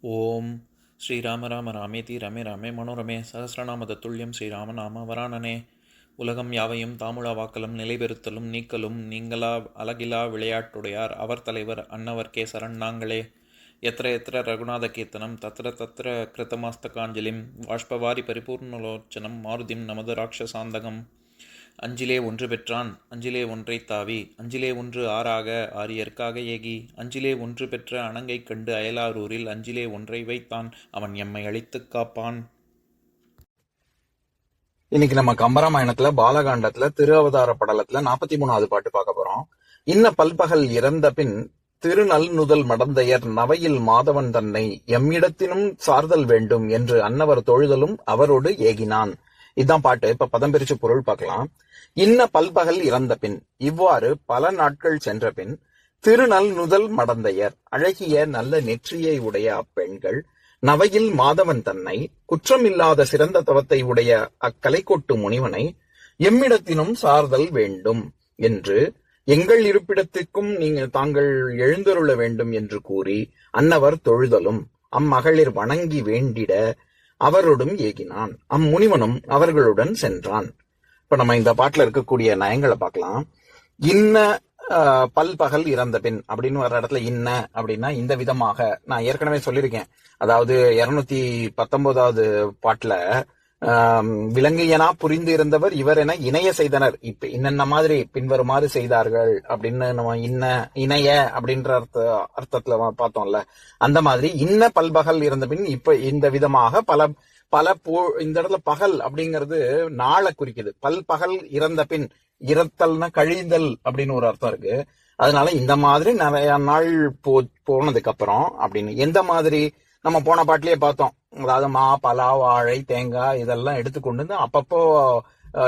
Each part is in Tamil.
ஓம் ஸ்ரீராம ராம ராமேதி ரமே ராமே மனோரமே சகசிரநாம தத்துல்யம் ஸ்ரீராம நாம வராணனே. உலகம் யாவையும் தாமுழா வாக்கலும் நிலைபெறுத்தலும் நீக்கலும் நீங்களா அழகிலா விளையாட்டுடையார் அவர் தலைவர் அன்னவர் கேசரன் நாங்களே. எத்திர எத்திர ரகுநாத கீர்த்தனம் தத்திர தத்திர கிருத்தமாஸ்தகாஞ்சலிம் வாஷ்பவாரி பரிபூர்ணலோச்சனம் மாருதிம் நமது ராட்சசாந்தகம். அஞ்சிலே ஒன்று பெற்றான் அஞ்சிலே ஒன்றை தாவி அஞ்சிலே ஒன்று ஆறாக ஆரியர்க்காக ஏகி அஞ்சிலே ஒன்று பெற்ற அணங்கை கண்டு அயலாரூரில் அஞ்சிலே ஒன்றை வைத்தான் அவன் எம்மை அழித்துக் காப்பான். இன்னைக்கு நம்ம கம்பராமாயணத்துல பாலகாண்டத்துல திருஅவதார படலத்துல 43வது பாட்டு பார்க்க போறோம். இன்ன பல்பகல் இறந்த பின் திருநல் நுதல் மடந்தையர் நவையில் மாதவன் தன்னை எம்மிடத்தினும் சார்தல் வேண்டும் என்று அன்னவர் தொழுதலும் அவரோடு ஏகினான். இதுதான் பாட்டு. இப்ப பதம் பிரிச்சு பொருள் பார்க்கலாம். இன்ன பல்பகல் இறந்த பின், இவ்வாறு பல நாட்கள் சென்ற பின், திருநல் நுதல் மடந்தையர் அழகிய நல்ல நெற்றியை உடைய அப்பெண்கள் நவையில் மாதவன் தன்னை குற்றமில்லாத சிறந்த தவத்தை உடைய அக்கலைக்கொட்டு முனிவனை எம்மிடத்தினும் சார்தல் வேண்டும் என்று எங்கள் இருப்பிடத்திற்கும் தாங்கள் எழுந்தருள வேண்டும் என்று கூறி அன்னவர் தொழுதலும் அம்மகளிர் வணங்கி வேண்டிட அவரோடும் ஏகினான். அம்முனிவனும் அவர்களுடன் சென்றான். இப்ப நம்ம இந்த பாட்டுல இருக்கக்கூடிய நயங்களை பார்க்கலாம். இன்ன பல்பகல் இறந்த பின் அப்படின்னு வர்ற இடத்துல இன்ன அப்படின்னா இந்த விதமாக நான் ஏற்கனவே சொல்லியிருக்கேன். அதாவது 219வது பாட்டுல விலங்கையனா புரிந்து இருந்தவர் இவர் என இணைய செய்தனர். இப்ப இன்னென்ன மாதிரி பின்வருமாறு செய்தார்கள் அப்படின்னு நம்ம இணைய அப்படின்ற அர்த்தத்துல பார்த்தோம்ல. அந்த மாதிரி இன்ன பல்பகல் இறந்த பின் இப்ப இந்த விதமாக பல இந்த இடத்துல பகல் அப்படிங்கிறது நாளை குறிக்குது. பல்பகல் இறந்த பின், இறத்தல்னா கழிந்தல் அப்படின்னு ஒரு அர்த்தம் இருக்கு. அதனால இந்த மாதிரி நிறைய நாள் போனதுக்கு அப்புறம் அப்படின்னு எந்த மாதிரி நம்ம போன பாட்டிலேயே பார்த்தோம். அதாவது மா, பலா, வாழை, தேங்காய் இதெல்லாம் எடுத்துக்கொண்டு அப்பப்போ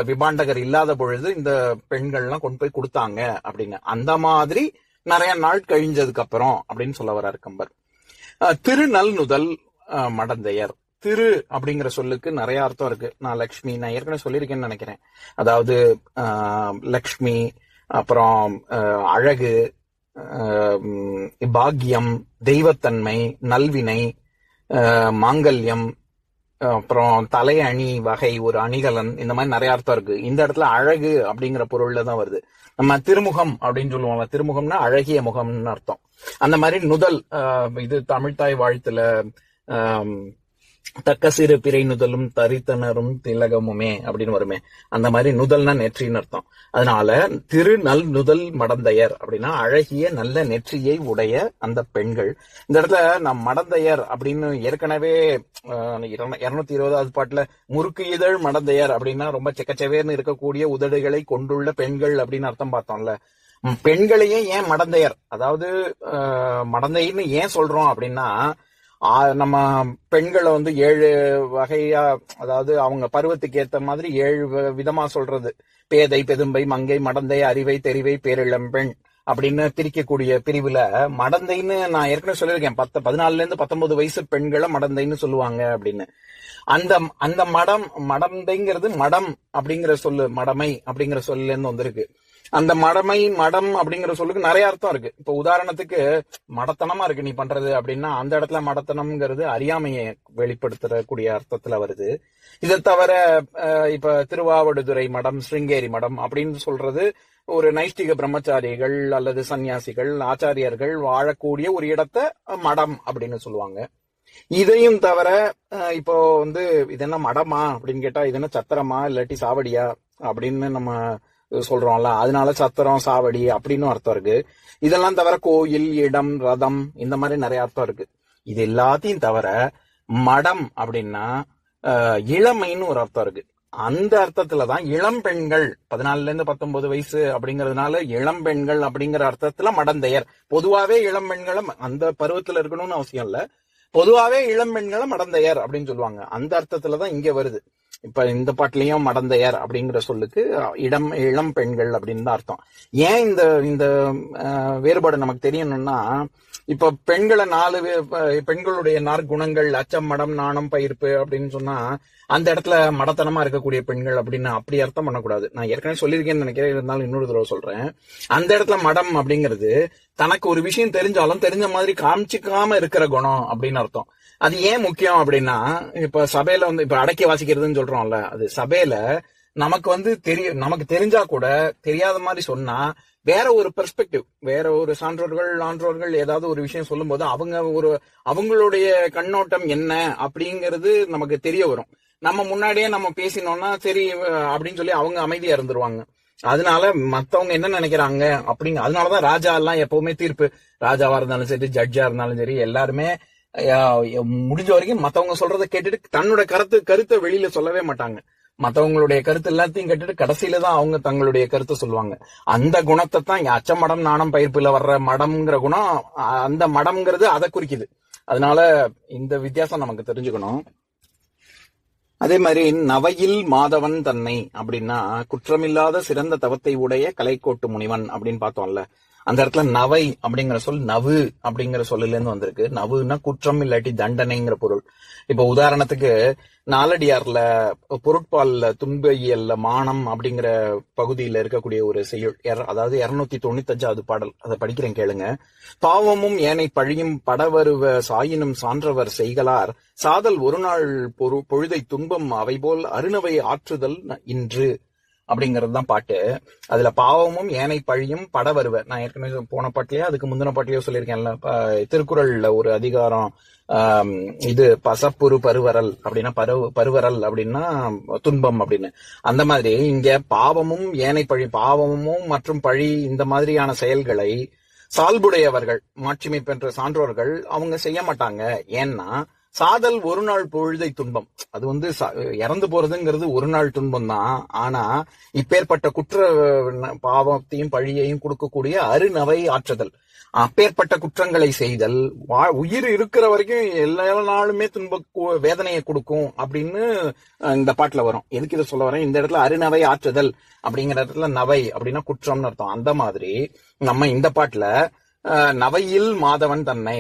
விபாண்டகர் இல்லாத பொழுது இந்த பெண்கள்லாம் கொண்டு போய் கொடுத்தாங்க அப்படின்னு. அந்த மாதிரி நிறைய நாள் கழிஞ்சதுக்கு அப்புறம் அப்படின்னு சொல்ல வர்றாரு கம்பர். திருநல் நுதல் மடந்தையர். திரு அப்படிங்கிற சொல்லுக்கு நிறைய அர்த்தம் இருக்கு. நான் ஏற்கனவே சொல்லியிருக்கேன்னு நினைக்கிறேன். அதாவது லக்ஷ்மி, அப்புறம் அழகு, பாக்கியம், தெய்வத்தன்மை, நல்வினை, மாங்கல்யம், அப்புறம் தலை அணி வகை, ஒரு அணிகலன், இந்த மாதிரி நிறைய அர்த்தம் இருக்கு. இந்த இடத்துல அழகு அப்படிங்கிற பொருள்ல தான் வருது. நம்ம திருமுகம் அப்படின்னு சொல்லுவாங்க. திருமுகம்னா அழகிய முகம்னு அர்த்தம். அந்த மாதிரி நுதல், இது தமிழ்தாய் வாழ்த்துல தக்க சிறு பிறை நுதலும் தரித்தனரும் திலகமுமே அப்படின்னு வருமே. அந்த மாதிரி நுதல்னா நெற்றின்னு அர்த்தம். அதனால திருநல் நுதல் மடந்தையர் அப்படின்னா அழகிய நல்ல நெற்றியை உடைய அந்த பெண்கள். இந்த இடத்துல நம் மடந்தையர் அப்படின்னு ஏற்கனவே 220வது பாட்டுல முறுக்கு இதழ் மடந்தையர் அப்படின்னா ரொம்ப செக்கச்சவேர்னு இருக்கக்கூடிய உதடுகளை கொண்டுள்ள பெண்கள் அப்படின்னு அர்த்தம் பார்த்தோம்ல. பெண்களையே ஏன் மடந்தையர், அதாவது மடந்தைன்னு ஏன் சொல்றோம் அப்படின்னா, நம்ம பெண்களை 7 வகையா, அதாவது அவங்க பருவத்துக்கு ஏத்த மாதிரி 7 விதமா சொல்றது. பேதை, பெதும்பை, மங்கை, மடந்தை, அறிவை, தெரிவை, பேரிளம்பெண் அப்படின்னு பிரிக்கக்கூடிய பிரிவுல மடந்தைன்னு நான் ஏற்கனவே சொல்லியிருக்கேன். 14ல இருந்து 19 வயசு பெண்களை மடந்தைன்னு சொல்லுவாங்க அப்படின்னு. அந்த மடந்தைங்கிறது மடம் அப்படிங்கிற சொல்லு, மடமை அப்படிங்கிற சொல்லுல இருந்து வந்திருக்கு. அந்த மடமை, மடம் அப்படிங்கிற சொல்லுக்கு நிறைய அர்த்தம் இருக்கு. இப்ப உதாரணத்துக்கு மடத்தனமா இருக்கு நீ பண்றது அப்படின்னா, அந்த இடத்துல மடத்தனம்ங்கிறது அறியாமையை வெளிப்படுத்தக்கூடிய அர்த்தத்துல வருது. இதை தவிர இப்ப திருவாவடுதுறை மடம், ஸ்ருங்கேரி மடம் அப்படின்னு சொல்றது ஒரு நைஷ்டிக பிரம்மச்சாரிகள் அல்லது சன்னியாசிகள், ஆச்சாரியர்கள் வாழக்கூடிய ஒரு இடத்த மடம் அப்படின்னு சொல்லுவாங்க. இதையும் தவிர இப்போ இது என்ன மடமா அப்படின்னு கேட்டா, இது என்ன சத்திரமா இல்லாட்டி சாவடியா அப்படின்னு நம்ம சொல்றோம்ல. அதனால சத்திரம், சாவடி அப்படின்னு அர்த்தம் இருக்கு. இதெல்லாம் தவிர கோயில், இடம், ரதம், இந்த மாதிரி நிறைய அர்த்தம் இருக்கு. இது எல்லாத்தையும் தவிர மடம் அப்படின்னா இளமைன்னு ஒரு அர்த்தம் இருக்கு. அந்த அர்த்தத்துலதான் இளம் பெண்கள், 14ல இருந்து 19 வயசு அப்படிங்கறதுனால இளம் பெண்கள் அப்படிங்கிற அர்த்தத்துல மடந்தையர். பொதுவாவே இளம் பெண்களும் அந்த பருவத்துல இருக்கணும்னு அவசியம் இல்ல. பொதுவாவே இளம் பெண்களை மடந்தையர் அப்படின்னு சொல்லுவாங்க. அந்த அர்த்தத்துலதான் இங்க வருது. இப்ப இந்த பாட்டிலையும் மடந்தையர் அப்படிங்கிற சொல்லுக்கு இளம் பெண்கள் அப்படின்னு தான் அர்த்தம். ஏன் இந்த வேறுபாடு நமக்கு தெரியணும்னா, இப்ப பெண்களை 4 பெண்களுடைய குணங்கள் அச்சம், மடம், நாணம், பயிர்ப்பு அப்படின்னு சொன்னா, அந்த இடத்துல மடத்தனமா இருக்கக்கூடிய பெண்கள் அப்படின்னு அப்படி அர்த்தம் பண்ணக்கூடாது. நான் ஏற்கனவே சொல்லியிருக்கேன்னு நினைக்கிறேன், இருந்தாலும் இன்னொரு தடவை சொல்றேன். அந்த இடத்துல மடம் அப்படிங்கிறது தனக்கு ஒரு விஷயம் தெரிஞ்சாலும் தெரிஞ்ச மாதிரி காமிச்சிக்காம இருக்கிற குணம் அப்படின்னு அர்த்தம். அது ஏன் முக்கியம் அப்படின்னா, இப்ப சபையில வந்து இப்ப அடக்கி வாசிக்கிறதுன்னு சொல்றோம்ல, அது சபையில நமக்கு வந்து நமக்கு தெரிஞ்சா கூட தெரியாத மாதிரி சொன்னா வேற ஒரு பெர்ஸ்பெக்டிவ், வேற ஒரு ஆன்றோர்கள் ஏதாவது ஒரு விஷயம் சொல்லும் போது அவங்களுடைய கண்ணோட்டம் என்ன அப்படிங்கிறது நமக்கு தெரிய வரும். நம்ம முன்னாடியே நம்ம பேசினோம்னா சரி அப்படின்னு சொல்லி அவங்க அமைதியா இருந்துருவாங்க. அதனால மத்தவங்க என்ன நினைக்கிறாங்க அதனாலதான் ராஜா எல்லாம் எப்பவுமே தீர்ப்பு, ராஜாவா இருந்தாலும் சரி ஜட்ஜா இருந்தாலும் சரி எல்லாருமே முடிஞ்ச வரைக்கும் மத்தவங்க சொல்றதை கேட்டுட்டு தன்னோட கருத்தை வெளியில சொல்லவே மாட்டாங்க. மத்தவங்களுடைய கருத்து எல்லாத்தையும் கேட்டுட்டு கடைசியில தான் அவங்க தங்களுடைய கருத்தை சொல்லுவாங்க. அந்த குணத்தை தான் அச்சமடம் நாணம் பயிர்ப்புல வர்ற மடம்ங்கிற குணம், அந்த மடம்ங்கிறது அதை குறிக்குது. அதனால இந்த வித்தியாசம் நமக்கு தெரிஞ்சுக்கணும். அதே மாதிரி நவையில் மாதவன் தன்னை அப்படின்னா குற்றமில்லாத சிறந்த தவத்தை உடைய கலைக்கோட்டு முனிவன் அப்படின்னு பார்த்தோம்ல. அந்த இடத்துல நவை அப்படிங்கிற சொல் நவு அப்படிங்கிற சொல்லுல இருந்து வந்திருக்கு. நவுன்னா குற்றம் இல்லாட்டி தண்டனைங்கிற பொருள். இப்ப உதாரணத்துக்கு நாலடியார்ல பொருட்பால்ல துன்பையல்ல மானம் அப்படிங்கிற பகுதியில இருக்கக்கூடிய ஒரு செய்யுள், அதாவது 295வது பாடல், அதை படிக்கிறேன் கேளுங்க. பாவமும் ஏனை பழியும் படவருவ சாயினும் சான்றவர் செய்கலார் சாதல் ஒரு நாள் பொழுதை துன்பம் அவை போல் அருணவை ஆற்றுதல் இன்று அப்படிங்கிறது தான் பாட்டு. அதுல பாவமும் ஏனை பழியும் பட வருவ, நான் ஏற்கனவே போன பாட்டிலேயே அதுக்கு முந்தின பாட்டிலேயோ சொல்லியிருக்கேன்ல, திருக்குறள்ல ஒரு அதிகாரம் இது பசப்புரு பருவரல் அப்படின்னா பருவரல் அப்படின்னா துன்பம் அப்படின்னு. அந்த மாதிரி இங்க பாவமும் ஏனை பழி, பாவமும் மற்றும் பழி இந்த மாதிரியான செயல்களை சால்புடையவர்கள் மாட்சிமை பெற்ற சான்றோர்கள் அவங்க செய்ய மாட்டாங்க. ஏன்னா சாதல் ஒரு நாள் பொழுதை துன்பம், அது வந்து இறந்து போறதுங்கிறது ஒரு நாள் துன்பம் தான். ஆனா இப்பேற்பட்ட குற்ற பாவத்தையும் பழியையும் கொடுக்கக்கூடிய அருநவை ஆற்றுதல், அப்பேற்பட்ட குற்றங்களை செய்தல் உயிர் இருக்கிற வரைக்கும் எல்லா நாளுமே வேதனையை கொடுக்கும் அப்படின்னு இந்த பாட்டுல வரும். எதுக்கு இதை சொல்ல வரேன், இந்த இடத்துல அருநவை ஆற்றுதல் அப்படிங்கிற இடத்துல நவை அப்படின்னா குற்றம்னு அர்த்தம். அந்த மாதிரி நம்ம இந்த பாட்டுல நவையில் மாதவன் தன்னை,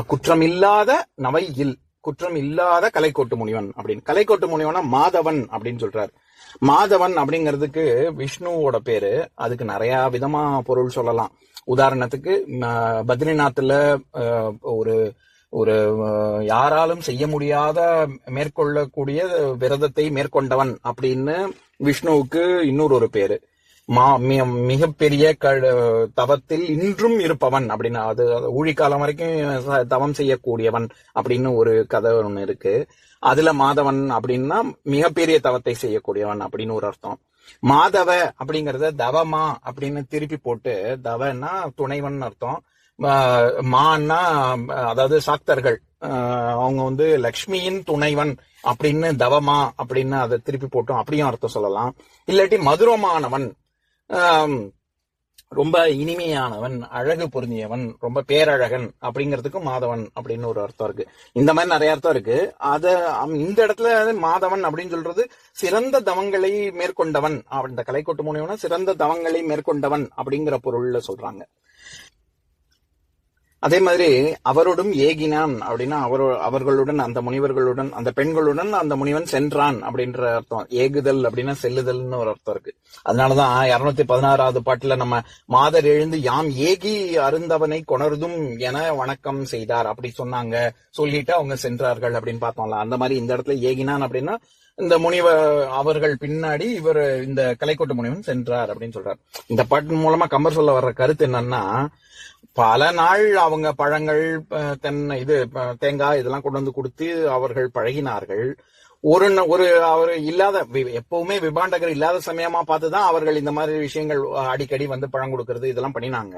குற்றமில்லாத நவையில், குற்றம் இல்லாத கலைக்கோட்டு முனிவன் அப்படின்னு. கலைக்கோட்டு முனிவனா மாதவன் அப்படின்னு சொல்றாரு. மாதவன் அப்படிங்கிறதுக்கு விஷ்ணுவோட பேரு. அதுக்கு நிறைய விதமா பொருள் சொல்லலாம். உதாரணத்துக்கு பத்ரிநாத்ல ஒரு ஒரு யாராலும் செய்ய முடியாத மேற்கொள்ளக்கூடிய விரதத்தை மேற்கொண்டவன் அப்படின்னு விஷ்ணுவுக்கு இன்னொரு பேரு. மிகப்பெரிய தவத்தில் இன்றும் இருப்பவன் அப்படின்னு, அது ஊழிக்காலம் வரைக்கும் தவம் செய்யக்கூடியவன் அப்படின்னு ஒரு கதை ஒண்ணு இருக்கு. அதுல மாதவன் அப்படின்னா மிகப்பெரிய தவத்தை செய்யக்கூடியவன் அப்படின்னு ஒரு அர்த்தம். மாதவ அப்படிங்கறத தவமா அப்படின்னு திருப்பி போட்டு, தவன்னா துணைவன் அர்த்தம், மான்னா அதாவது சாக்தர்கள் அவங்க வந்து லக்ஷ்மியின் துணைவன் அப்படின்னு தவமா அப்படின்னு அதை திருப்பி போட்டோம் அப்படியும் அர்த்தம் சொல்லலாம். இல்லாட்டி மதுரமானவன், ரொம்ப இனிமையானவன், அழகு பொருந்தியவன், ரொம்ப பேரழகன் அப்படிங்கிறதுக்கும் மாதவன் அப்படின்னு ஒரு அர்த்தம் இருக்கு. இந்த மாதிரி நிறைய அர்த்தம் இருக்கு. இந்த இடத்துல மாதவன் அப்படின்னு சொல்றது சிறந்த தவங்களை மேற்கொண்டவன், இந்த கலைக்கோட்டு முனிவனா சிறந்த தவங்களை மேற்கொண்டவன் அப்படிங்கிற பொருள்ல சொல்றாங்க. அதே மாதிரி அவரோடும் ஏகினான் அப்படின்னா அவர்களுடன் அந்த முனிவர்களுடன் அந்த பெண்களுடன் அந்த முனிவன் சென்றான் அப்படின்ற அர்த்தம். ஏகுதல் அப்படின்னா செல்லுதல்னு ஒரு அர்த்தம் இருக்கு. அதனாலதான் 216வது பாட்டுல நம்ம மாதர் எழுந்து யாம் ஏகி அருந்தவனை கொணர்தும் என வணக்கம் செய்தார் அப்படி சொன்னாங்க, சொல்லிட்டு அவங்க சென்றார்கள் அப்படின்னு பார்த்தோம்ல. அந்த மாதிரி இந்த இடத்துல ஏகினான் அப்படின்னா இந்த முனிவர் அவர்கள் பின்னாடி இவர் இந்த கலைக்கோட்டு முனிவன் சென்றார் அப்படின்னு சொல்றார். இந்த பாட்டு மூலமா கம்பர் சொல்ல வர்ற கருத்து என்னன்னா, பல நாள் அவங்க பழங்கள் தேங்காய் இதெல்லாம் கொண்டு வந்து கொடுத்து அவர்கள் பழகினார்கள். ஒரு அவர் இல்லாத, எப்பவுமே விபாண்டகர் இல்லாத சமயமா பார்த்துதான் அவர்கள் இந்த மாதிரி விஷயங்கள் அடிக்கடி வந்து பழம் கொடுக்கறது இதெல்லாம் பண்ணினாங்க.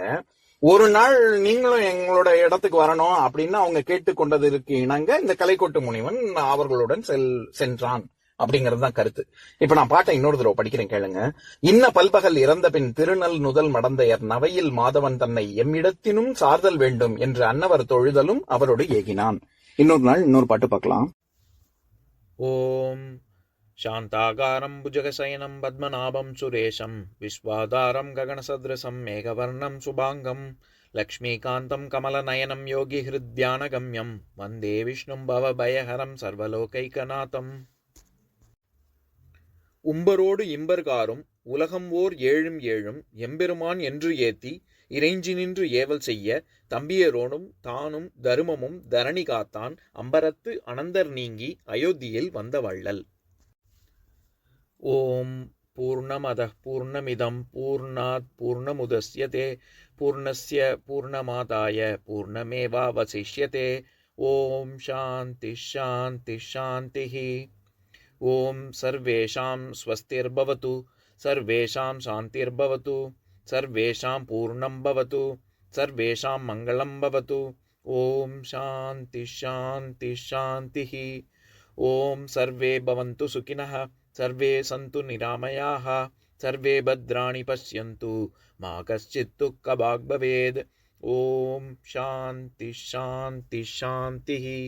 ஒரு நாள் நீங்களும் எங்களோட இடத்துக்கு வரணும் அப்படின்னு அவங்க கேட்டுக்கொண்டதற்கு இணங்க இந்த கலைக்கோட்டு முனிவன் அவர்களுடன் சென்றான் அப்படிங்கிறது தான் கருத்து. இப்ப நான் பாட்டை இன்னொரு தடவை படிக்கிறேன் கேளுங்க. இன்ன பல்பகல் இறந்த பின் திருநல் நுதல் மடந்தையர் நவையில் மாதவன் தன்னை எம்மிடத்தினும் சார்தல் வேண்டும் என்று அன்னவர் தொழுதலும் அவரோடு ஏகினான். இன்னொரு நாள் இன்னொரு பாட்டு பார்க்கலாம். ஓம் சாந்தாகாரம் புஜகசயனம் பத்மநாபம் சுரேஷம் விஸ்வாதாரம் ககனசத்ரசம் மேகவர்ணம் சுபாங்கம் லக்ஷ்மீகாந்தம் கமலநயனம் யோகி ஹிருத்யானகம்யம் வந்தே விஷ்ணும் பவபயஹரம் சர்வலோகைகநாதம். உம்பரோடு இம்பர்காரும் உலகம் ஓர் ஏழும் ஏழும் எம்பெருமான் என்று ஏத்தி இறைஞ்சி நின்று ஏவல் செய்ய தம்பியரோனும் தானும் தருமமும் தரணி காத்தான் அம்பரத்து அனந்தர் நீங்கி அயோத்தியில் வந்த வள்ளல். ஓம் பூர்ணமதః பூர்ணமிதம் பூர்ணாத் பூர்ணமுதஸ்யதே பூர்ணஸ்ய பூர்ணமாதாய பூர்ணமேவாவசிஷ்யதே. ஓம் சாந்தி சாந்தி சாந்திஹி. ஓம் சர்வேஷாம் ஸ்வஸ்திர்பவது சர்வேஷாம் சாந்திர்பவது சர்வேஷாம் பூர்ணம் பவது சர்வேஷாம் மங்களம் பவது. ஓம் சாந்தி சாந்தி சாந்திஹி. ஓம் சர்வே பவந்து சுகினः சர்வே சந்து நிராமயாः சர்வே பத்ராணி பஷ்யந்து மா கஷ்சித் துக்கபாக் பவேத். ஓம் சாந்தி சாந்தி சாந்திஹி.